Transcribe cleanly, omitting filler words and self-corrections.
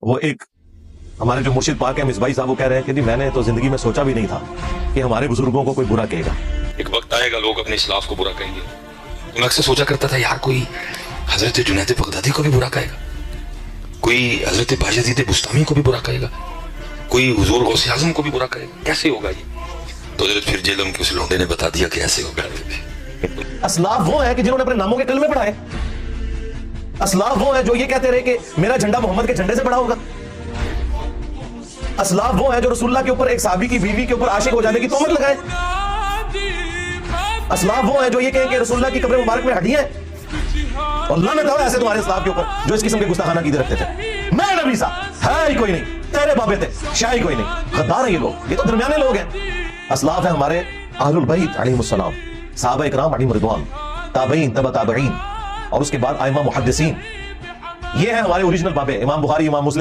وہ ایک ہمارے جو مرشد پاک ہے مصباحی صاحب وہ کہہ رہے ہیں کہ جی میں نے تو زندگی میں سوچا بھی نہیں تھا کہ ہمارے بزرگوں کو کوئی برا کہے گا. ایک وقت آئے گا لوگ اپنے اسلاف کو برا کہیں گے. میں اکثر سوچا کرتا تھا یار کوئی حضرت جنید بغدادی کو بھی برا کہے گا, کوئی حضرت بایزید بستامی کو بھی برا کہے گا, کوئی حضور غوث اعظم کو بھی برا کہے گا. کیسے ہوگا یہ؟ تو حضرت پھر جیلم کے اس لونڈے نے بتا دیا کہ ایسے ہوگا. اسلاف وہ ہیں کہ جنہوں نے اپنے ناموں کے کلمے پڑھائے. اسلاف وہ ہیں جو یہ کہتے رہے کہ میرا جھنڈا محمد کے جھنڈے سے بڑا ہوگا. اسلاف وہ ہیں جو رسول اللہ کے اوپر ایک صحابی کی بیوی کے اوپر عاشق ہو جانے کی تہمت لگائے. اسلاف وہ ہیں جو یہ کہیں کہ رسول اللہ کی قبر مبارک میں ہڈیاں ہیں. اور لعنت ہو ایسے تمہارے اسلاف کے اوپر جو اس قسم کے گستاخانہ عقیدے رکھتے تھے. میں نبی صاحب ہے ہی کوئی نہیں, تیرے بابے تھے شاہ ہی کوئی نہیں. غدار ہیں یہ لوگ, یہ تو درمیانے لوگ ہیں. اسلاف ہیں ہمارے اہل البیت علیہم السلام, صحابہ اکرام علیہم رضوان, تابعین تبع تابعین, اور اس کے بعد ائمہ محدثین. یہ ہیں ہمارے اوریجنل بابے, امام بخاری, امام مسلم.